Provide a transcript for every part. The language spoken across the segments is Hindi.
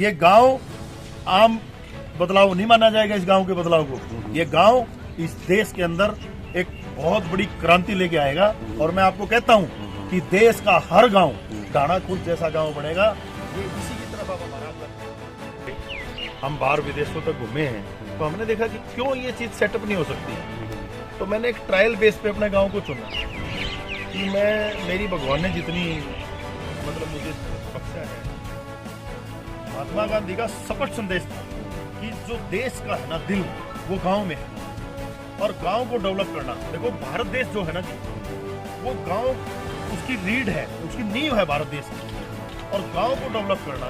ये गांव आम बदलाव नहीं माना जाएगा। इस गांव के बदलाव को, ये गांव इस देश के अंदर एक बहुत बड़ी क्रांति लेके आएगा। और मैं आपको कहता हूं कि देश का हर गांव ढाणा खुर्द जैसा गांव बनेगा। ये इसी की तरफ अब हमारा हम बाहर विदेशों तक घूमे हैं, तो हमने देखा कि क्यों ये चीज सेटअप नहीं हो सकती। तो मैंने एक ट्रायल बेस पे अपने गांव को चुना कि मेरी भगवान ने जितनी मुझे बख्शा है। महात्मा गांधी का स्पष्ट संदेश था कि जो देश का है ना दिल, वो गांव में है। और गांव को डेवलप करना, देखो भारत देश जो है ना जी, वो गांव उसकी रीढ़ है, उसकी नींव है भारत देश की। और गांव को डेवलप करना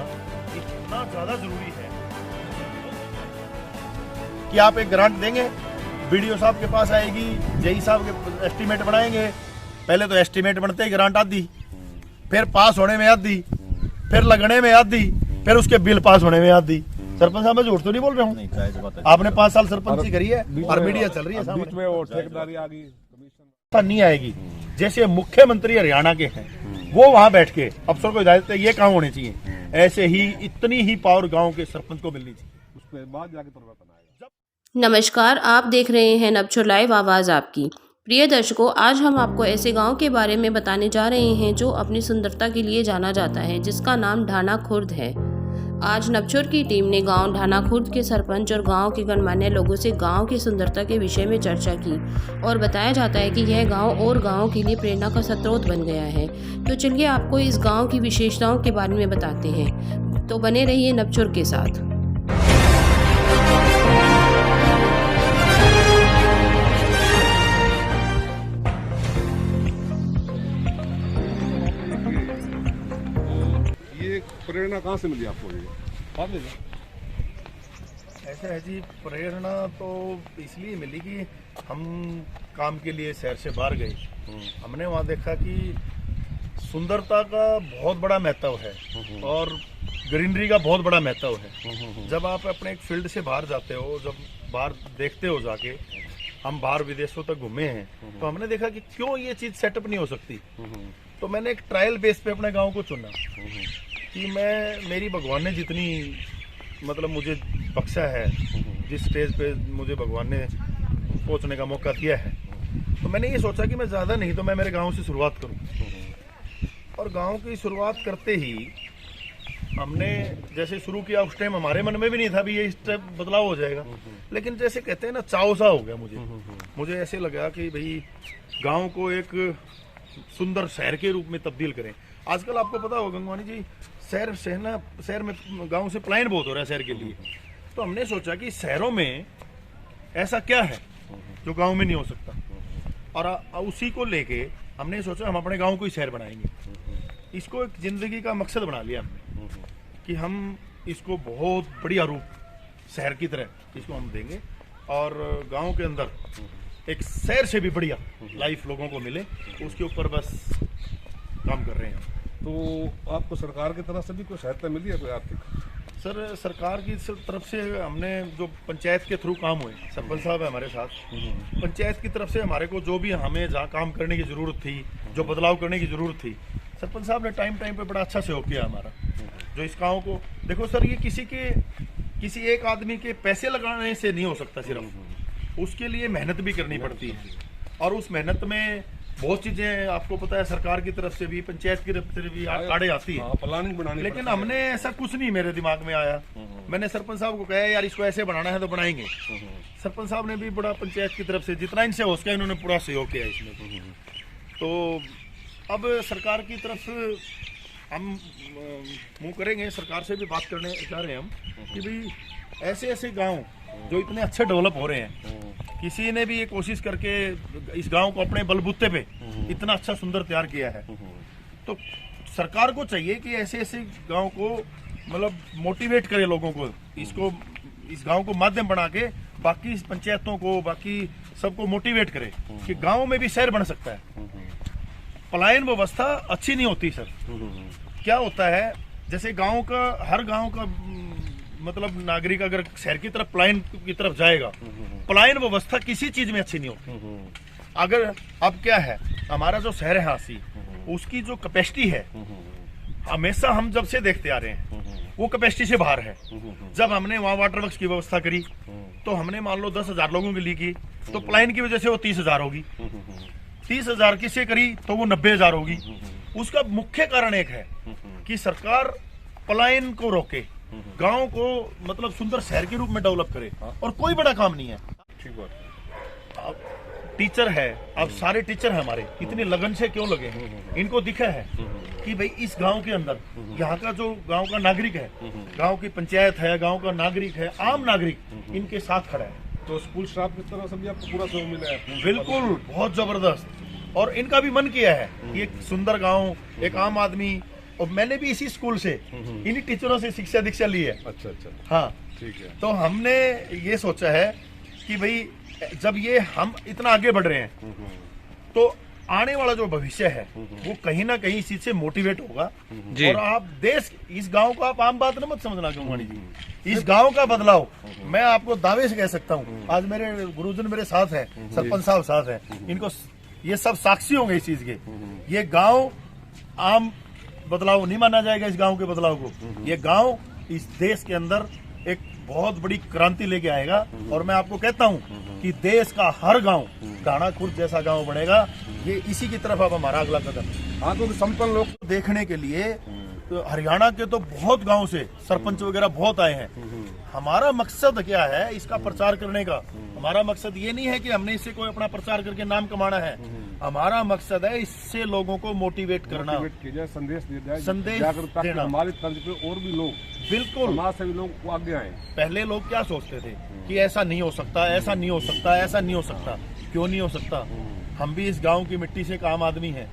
इतना ज्यादा जरूरी है कि आप एक ग्रांट देंगे, बीडीओ साहब के पास आएगी, जेई साहब के एस्टीमेट बनाएंगे। पहले तो एस्टीमेट बनते ही ग्रांट आधी, फिर पास होने में आधी, फिर लगने में आधी, फिर उसके बिल पास होने में आधी। सरपंच साहब मैं झूठ तो नहीं बोल रहा हूँ? आपने 5 साल सरपंच करी है और मीडिया चल रही है सामने। बीच में वो ठेकेदारी आ गई, नहीं आएगी। जैसे मुख्यमंत्री हरियाणा के हैं, वो वहां बैठ के अफसर को हिदायत है ये काम होने चाहिए, ऐसे ही इतनी ही पावर गांव के सरपंच को मिलनी चाहिए। उसके बाद जाके परिवर्तन आएगा। नमस्कार, आप देख रहे हैं नबछुर लाइव, आवाज़ आपकी। प्रिय दर्शकों, आज हम आपको ऐसे गांव के बारे में बताने जा रहे हैं जो अपनी सुंदरता के लिए जाना जाता है, जिसका नाम ढाणा खुर्द है। आज नबछुर की टीम ने गांव ढाणा खुर्द के सरपंच और गांव के गणमान्य लोगों से गांव की सुंदरता के विषय में चर्चा की और बताया जाता है कि यह गांव और गांव के लिए प्रेरणा का स्रोत बन गया है। तो चलिए आपको इस गांव की विशेषताओं के बारे में बताते हैं, तो बने रहिए नबछुर के साथ। प्रेरणा कहाँ से मिली आपको? ये ऐसा है जी, प्रेरणा तो इसलिए मिली कि हम काम के लिए शहर से बाहर गए। हमने वहाँ देखा कि सुंदरता का बहुत बड़ा महत्व है और ग्रीनरी का बहुत बड़ा महत्व है। जब आप अपने एक फील्ड से बाहर जाते हो, जब बाहर देखते हो जाके, हम बाहर विदेशों तक घूमे हैं, तो हमने देखा कि क्यों ये चीज सेटअप नहीं हो सकती। तो मैंने एक ट्रायल बेस पे अपने गांव को चुना कि मेरी भगवान ने जितनी मुझे बख्शा है, जिस स्टेज पे मुझे भगवान ने पहुंचने का मौका दिया है, तो मैंने ये सोचा कि मैं ज़्यादा नहीं तो मैं मेरे गांव से शुरुआत करूं। और गांव की शुरुआत करते ही हमने जैसे शुरू किया, उस टाइम हमारे मन में भी नहीं था भी ये स्टेप बदलाव हो जाएगा, लेकिन जैसे कहते हैं ना, चाव सा हो गया मुझे ऐसे लगा कि भाई गाँव को एक सुंदर शहर के रूप में तब्दील करें। आजकल आपको पता होगा गंगवानी जी, शहर में गांव से पलायन बहुत हो रहा है शहर के लिए। तो हमने सोचा कि शहरों में ऐसा क्या है जो गांव में नहीं हो सकता, और उसी को लेके हमने सोचा हम अपने गांव को ही शहर बनाएंगे। इसको एक जिंदगी का मकसद बना लिया हमने कि हम इसको बहुत बढ़िया रूप शहर की तरह इसको हम देंगे और गांव के अंदर एक शहर से भी बढ़िया लाइफ लोगों को मिले, उसके ऊपर बस काम कर रहे हैं। तो आपको सरकार की तरफ से भी कोई सहायता मिली है, कोई आर्थिक? सर, सरकार की तरफ से हमने जो पंचायत के थ्रू काम हुए, सरपंच साहब है हमारे साथ, पंचायत की तरफ से हमारे को जो भी हमें जहाँ काम करने की ज़रूरत थी, जो बदलाव करने की ज़रूरत थी, सरपंच साहब ने टाइम पे बड़ा अच्छा सहयोग किया हमारा। जो इस गाँव को देखो सर, ये किसी एक आदमी के पैसे लगाने से नहीं हो सकता, सिर्फ उसके लिए मेहनत भी करनी पड़ती है। और उस मेहनत में बहुत चीजें आपको पता है, सरकार की तरफ से भी, पंचायत की तरफ से भी आड़े आती है, प्लानिंग बनानी। लेकिन हमने ऐसा कुछ नहीं मेरे दिमाग में आया। मैंने सरपंच साहब को कहा यार इसको ऐसे बनाना है तो बनाएंगे। सरपंच साहब ने भी बड़ा पंचायत की तरफ से जितना इनसे हो सका इन्होंने पूरा सहयोग किया इसमें। तो अब सरकार की तरफ हम मुँह करेंगे, सरकार से भी बात करने जा रहे हैं हम कि भाई ऐसे गाँव जो इतने अच्छे डेवलप हो रहे हैं, किसी ने भी ये कोशिश करके इस गांव को अपने बलबूते पे इतना अच्छा सुंदर तैयार किया है, तो सरकार को चाहिए कि ऐसे गांव को मोटिवेट करे लोगों को, इस गांव को माध्यम बना के बाकी पंचायतों को, बाकी सबको मोटिवेट करे कि गांव में भी शहर बन सकता है। पलायन व्यवस्था अच्छी नहीं होती सर। क्या होता है, जैसे हर गाँव का नागरिक अगर शहर की तरफ पलायन की तरफ जाएगा, पलायन व्यवस्था किसी चीज में अच्छी नहीं होती। अगर अब क्या है, हमारा जो शहर है हांसी, उसकी जो कैपेसिटी है हमेशा हम जब से देखते आ रहे हैं वो कैपेसिटी से बाहर है। जब हमने वहाँ वाटर वर्क्स की व्यवस्था करी तो हमने मान लो 10,000 लोगों के लिए की, तो प्लाइन की वजह से वो 30,000 होगी। 30,000 की से करी तो वो 90,000 होगी। उसका मुख्य कारण एक है कि सरकार पलायन को रोके, गांव को मतलब सुंदर शहर के रूप में डेवलप करे, और कोई बड़ा काम नहीं है। ठीक बात। अब टीचर है, अब सारे टीचर हैं हमारे, इतनी लगन से क्यों लगे हैं? इनको दिखा है कि भाई इस गांव के अंदर यहाँ का जो गांव का नागरिक है, गांव की पंचायत है, गांव का नागरिक है, आम नागरिक इनके साथ खड़ा है। तो स्कूल स्टाफ की तरफ से भी आपको पूरा सहयोग मिला है? बिल्कुल, बहुत जबरदस्त। और इनका भी मन किया है कि एक सुंदर गांव, एक आम आदमी, और मैंने भी इसी स्कूल से इन्हीं टीचरों से शिक्षा दीक्षा ली है। अच्छा अच्छा, हाँ ठीक है। तो हमने ये सोचा है कि भाई जब ये हम इतना आगे बढ़ रहे हैं तो आने वाला जो भविष्य है वो कहीं ना कहीं इस चीज से मोटिवेट होगा। और आप देश, इस गांव को आप आम बात न मत समझना गंगवाणी जी, इस गांव का बदलाव मैं आपको दावे से कह सकता हूँ। आज मेरे गुरुजन मेरे साथ हैं, सरपंच साहब साथ हैं, इनको ये सब साक्षी होंगे इस चीज के। ये गांव आम बदलाव नहीं माना जाएगा, इस गांव के बदलाव को। ये गांव इस देश के अंदर एक बहुत बड़ी क्रांति लेके आएगा। और मैं आपको कहता हूं कि देश का हर गांव ढाणा खुर्द जैसा गांव बनेगा। ये इसी की तरफ अब हमारा अगला कदम है। हाँ, तो संपन्न लोग देखने के लिए तो हरियाणा के तो बहुत गांव से सरपंच वगैरह बहुत आए हैं। हमारा मकसद क्या है इसका प्रचार करने का? हमारा मकसद ये नहीं है कि हमने इससे कोई अपना प्रचार करके नाम कमाना है। हमारा मकसद है इससे लोगों को मोटिवेट करना, किया जाए, संदेश दिया जाए, संदेश जागरूकता कि देना। हमारी तंज पे और भी लोग, बिल्कुल, समाज से भी लोग आगे आए। पहले लोग क्या सोचते थे कि ऐसा नहीं हो सकता, ऐसा नहीं हो सकता, ऐसा नहीं हो सकता। क्यों नहीं हो सकता? हम भी इस गांव की मिट्टी से एक आम आदमी हैं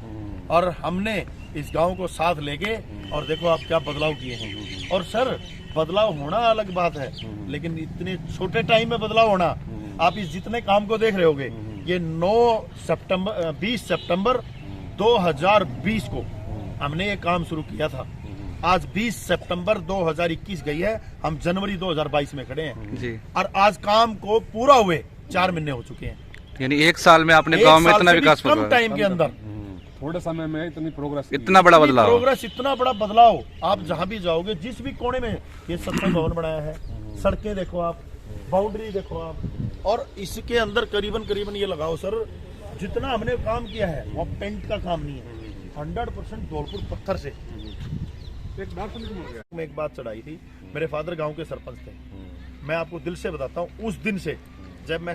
और हमने इस गांव को साथ लेके, और देखो आप क्या बदलाव किए हैं। और सर, बदलाव होना अलग बात है, लेकिन इतने छोटे टाइम में बदलाव होना, आप इस जितने काम को देख रहे होगे, ये 20 सितंबर 2020 को हमने ये काम शुरू किया था। आज 20 सितंबर 2021 गई है, हम जनवरी 2022 में खड़े हैं जी। और आज काम को पूरा हुए 4 महीने हो चुके हैं। यानी एक साल में आपने गांव में इतना विकास कम टाइम के अंदर थोड़े समय में इतनी प्रोग्रेस, इतना बड़ा बदलाव, प्रोग्रेस, इतना बड़ा बदलाव। आप जहां भी जाओगे, जिस भी कोने में, ये सत्संग भवन बनाया है, सड़कें देखो आप, बाउंड्री देखो आप, और इसके अंदर करीबन ये लगाओ सर, जितना हमने काम किया है वो पेंट का काम नहीं है, 100% धौलपुर पत्थर से। एक बात समझ में आ गया। मैं एक बात चढ़ाई थी, मेरे फादर गांव के सरपंच थे। मैं आपको दिल से बताता हूँ, उस दिन से जब मैं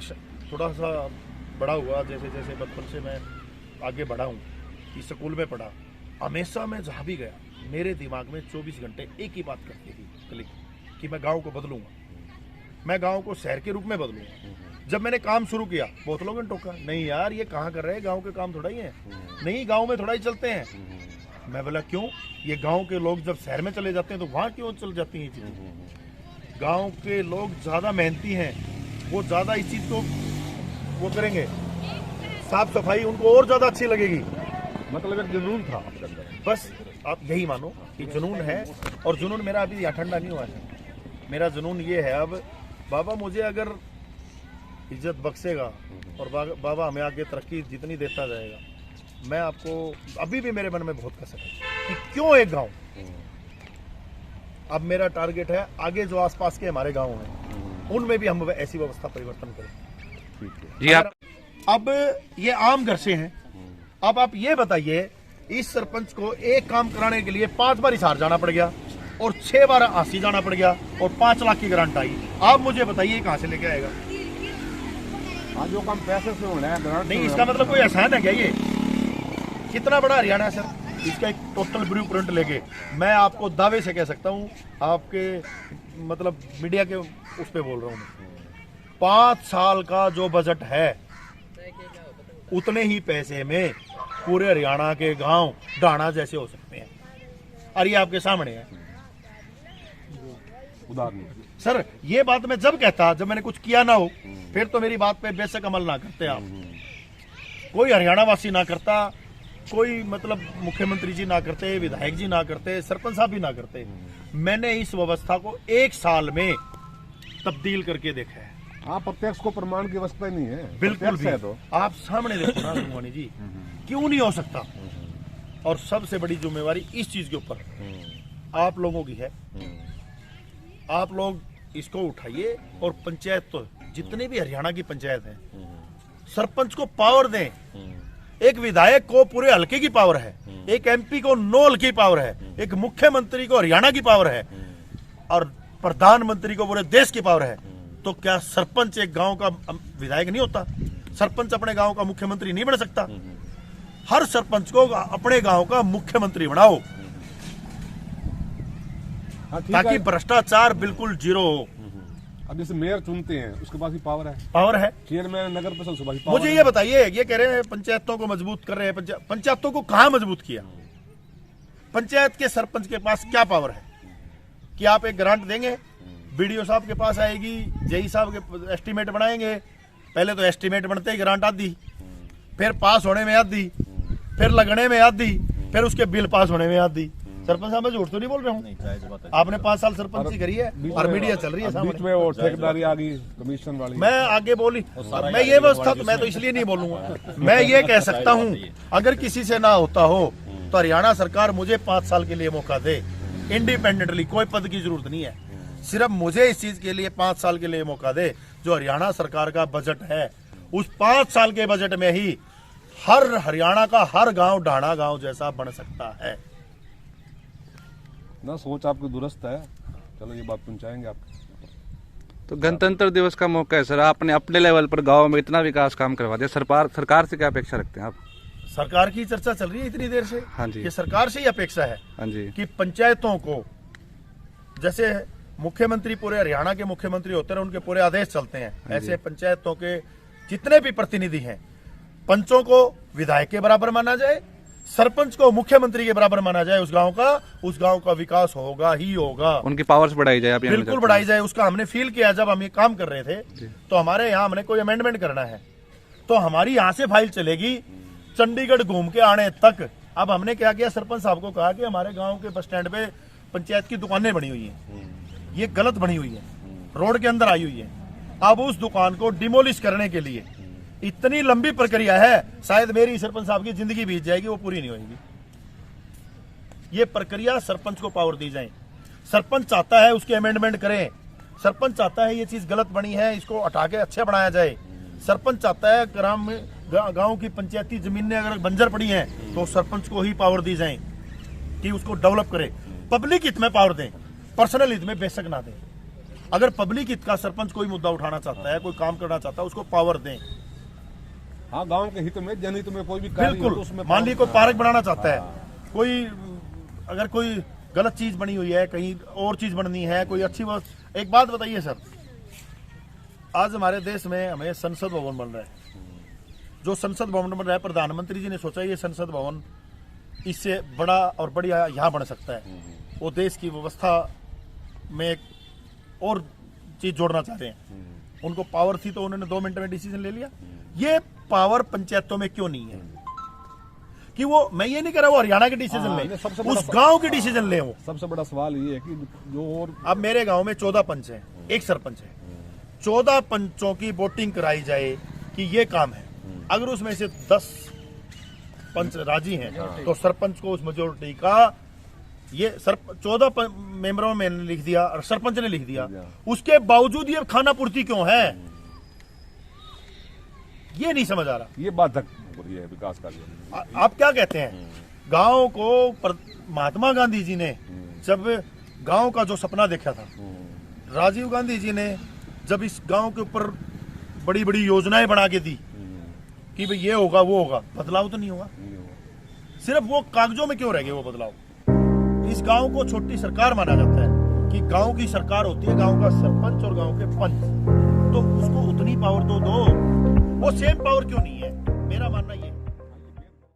थोड़ा सा बड़ा हुआ, जैसे जैसे बचपन से मैं आगे बढ़ा हूँ, इस स्कूल में पढ़ा, हमेशा मैं जहाँ भी गया मेरे दिमाग में 24 घंटे एक ही बात करती थी क्लिक, कि मैं गांव को बदलूंगा, मैं गांव को शहर के रूप में बदलूंगा। जब मैंने काम शुरू किया बहुत लोगों ने टोका, नहीं यार ये कहाँ कर रहे हैं, गांव के काम थोड़ा ही है, नहीं गांव में थोड़ा ही चलते हैं। मैं बोला क्यों? ये गांव के लोग जब शहर में चले जाते हैं तो वहाँ क्यों चल जाती हैं चीजें? गांव के लोग ज्यादा मेहनती हैं, वो ज्यादा इस चीज को वो करेंगे, साफ सफाई उनको और ज्यादा अच्छी लगेगी। मतलब एक जुनून था आपके अंदर, बस आप यही मानो कि जुनून है। और जुनून मेरा अभी यहाँ ठंडा नहीं हुआ है, मेरा जुनून ये है, अब बाबा मुझे अगर इज्जत बख्शेगा और बाबा हमें आगे तरक्की जितनी देता जाएगा, मैं आपको, अभी भी मेरे मन में बहुत कसर है कि क्यों एक गांव। अब मेरा टारगेट है आगे जो आसपास के हमारे गांव हैं उनमें भी हम ऐसी व्यवस्था परिवर्तन करें। जी। आप अब ये आम घर से हैं, अब आप ये बताइए, इस सरपंच को एक काम कराने के लिए 5 बार हिसार जाना पड़ गया और 6 बार आसी जाना पड़ गया और 5 लाख की ग्रांट आई। आप मुझे बताइए कहां से लेके आएगा? आज जो काम पैसे से होना है, ग्रांट नहीं, इसका मतलब कोई आसान है क्या? ये कितना बड़ा हरियाणा है सर, इसका एक टोटल ब्लू प्रिंट लेके मैं आपको दावे से कह सकता हूं, आपके मतलब मीडिया के उस पे बोल रहा हूं मैं, 5 साल का जो बजट है उतने ही पैसे में पूरे हरियाणा के गांव ढाणा जैसे हो सकते हैं। और ये आपके सामने है उदाहरण। सर, ये बात मैं जब कहता, जब मैंने कुछ किया ना हो, फिर तो मेरी बात पे बेशक अमल ना करते आप, कोई हरियाणा वासी ना करता, कोई मतलब मुख्यमंत्री जी ना करते, विधायक जी ना करते, सरपंच साहब भी ना करते। मैंने इस व्यवस्था को 1 साल में तब्दील करके देखा है। हाँ, प्रत्यक्ष को प्रमाण की अवस्था नहीं है, बिल्कुल भी है। तो आप सामने देखो ना गंगवाणी जी, क्यों नहीं हो सकता? और सबसे बड़ी जिम्मेवारी इस चीज के ऊपर आप लोगों की है। आप लोग इसको उठाइए और पंचायत तो जितने भी हरियाणा की पंचायत है, सरपंच को पावर दें। एक विधायक को पूरे हल्के की पावर है, एक एमपी को 9 हल्के की पावर है, एक मुख्यमंत्री को हरियाणा की पावर है और प्रधानमंत्री को पूरे देश की पावर है। तो क्या सरपंच एक गांव का विधायक नहीं होता? सरपंच अपने गांव का मुख्यमंत्री नहीं बन सकता? हर सरपंच को अपने गांव का मुख्यमंत्री बनाओ हाँ, ठीक ताकि है। भ्रष्टाचार बिल्कुल जीरो हो। अब जैसे मेयर चुनते हैं उसके पास भी पावर है, पावर है। चेयरमैन नगर परिषद उसके पास भी पावर मुझे है। ये बताइए, ये कह रहे हैं पंचायतों को मजबूत कर रहे हैं। पंचायतों को कहां मजबूत किया? पंचायत के सरपंच के पास क्या पावर है कि आप एक ग्रांट देंगे, बीडीओ साहब के पास आएगी, जेई साहब के एस्टीमेट बनाएंगे। पहले तो एस्टीमेट बनते ही ग्रांट आधी, फिर पास होने में आधी, फिर लगने में आधी, फिर उसके बिल पास होने में आधी। सरपंच साहब मैं झूठ तो नहीं बोल रहा हूँ? आपने 5 साल सरपंची करी है और मीडिया चल रही है बीच सामने। में वो ठेकेदारी आ गई कमीशन वाली। मैं आगे बोली, मैं ये व्यवस्था तो मैं तो इसलिए नहीं बोलूंगा। मैं ये कह सकता हूँ अगर किसी से ना होता हो तो हरियाणा सरकार मुझे 5 साल के लिए मौका दे, इंडिपेंडेंटली, कोई पद की जरूरत नहीं है। सिर्फ मुझे इस चीज के लिए 5 साल के लिए मौका दे। जो हरियाणा सरकार का बजट है उस 5 साल के बजट में ही हर हरियाणा का हर गांव ढाणा गांव जैसा बन सकता है। ना सोच आपकी दुरुस्त है, चलो ये बात पहुंचाएंगे आप। तो गणतंत्र दिवस का मौका है सर, आपने अपने लेवल पर गांव में इतना विकास काम करवा दिया, सरकार से क्या अपेक्षा रखते हैं आप? सरकार की चर्चा चल रही है इतनी देर से। हाँ जी। ये सरकार से ही अपेक्षा है हाँ जी। कि पंचायतों को, जैसे मुख्यमंत्री पूरे हरियाणा के मुख्यमंत्री होते हैं, उनके पूरे आदेश चलते हैं, ऐसे पंचायतों के जितने भी प्रतिनिधि हैं, पंचों को विधायक के बराबर माना जाए, सरपंच को मुख्यमंत्री के बराबर माना जाए। उस गांव का विकास होगा ही होगा। उनकी पावर्स बढ़ाई जाए, आप ये बिल्कुल बढ़ाई जाए। उसका हमने फील किया जब हम ये काम कर रहे थे, तो हमारे यहाँ हमने कोई अमेंडमेंट करना है तो हमारी यहाँ से फाइल चलेगी चंडीगढ़ घूम के आने तक। अब हमने क्या किया, सरपंच साहब को कहा कि हमारे गांव के बस स्टैंड पे पंचायत की दुकानें बनी हुई हैं, ये गलत बनी हुई है, रोड के अंदर आई हुई है। अब उस दुकान को डिमोलिश करने के लिए इतनी लंबी प्रक्रिया है, शायद मेरी सरपंच साहब की जिंदगी बीत जाएगी, वो पूरी नहीं होगी। ये प्रक्रिया सरपंच को पावर दी जाए। सरपंच चाहता है उसके अमेंडमेंट करें, सरपंच चाहता है ये चीज गलत बनी है इसको हटा के अच्छा बनाया जाए, सरपंच चाहता है ग्राम में गांव की पंचायती जमीनें अगर बंजर पड़ी हैं तो सरपंच को ही पावर दी जाए कि उसको डेवलप करे। पब्लिक हित में पावर दें, पर्सनल हित में बेशक ना दें। अगर पब्लिक हित का सरपंच कोई मुद्दा उठाना चाहता है, कोई काम करना चाहता है, उसको पावर दें। हाँ, गांव के हित में, जनहित में कोई भी कार्य हो बिल्कुल। तो उसमें मान लीजिए कोई पार्क बनाना चाहता है, कोई अगर कोई गलत चीज बनी हुई है, कहीं और चीज बननी है, कोई अच्छी बात। एक बात बताइए सर, आज हमारे देश में हमें संसद भवन बन रहा है। जो संसद भवन बन रहा है, प्रधानमंत्री जी ने सोचा ये संसद भवन इससे बड़ा और बढ़िया यहाँ बन सकता है। वो देश की व्यवस्था में एक और चीज जोड़ना चाहते हैं। उनको पावर थी तो उन्होंने 2 मिनट में डिसीजन ले लिया। ये पावर पंचायतों में क्यों नहीं है कि वो, मैं ये नहीं कह रहा वो हरियाणा के डिसीजन ले, उस गांव के डिसीजन ले। वो सबसे बड़ा सवाल ये है कि जो और अब मेरे गांव में 14 पंच हैं, एक सरपंच है। 14 पंचों की वोटिंग कराई जाए कि ये काम है। अगर उसमें से 10 पंच राजी हैं तो सरपंच को उस मेजोरिटी का ये 14 मेंबरों में लिख दिया और सरपंच ने लिख दिया। उसके बावजूद ये खाना पूर्ति क्यों है, ये नहीं समझ आ रहा। ये बाधक हो रही है विकास कार्य। आप क्या कहते हैं? गांव को महात्मा गांधी जी ने जब गांव का जो सपना देखा था, राजीव गांधी जी ने जब इस गांव के ऊपर बड़ी बड़ी योजनाएं बना के दी कि भाई ये होगा वो होगा, बदलाव तो नहीं हुआ। सिर्फ वो कागजों में क्यों रह गए वो बदलाव? इस गांव को छोटी सरकार माना जाता है कि गांव की सरकार होती है गांव का सरपंच और गांव के पंच, तो उसको उतनी पावर तो दो। वो सेम पावर क्यों नहीं है? मेरा मानना ये है।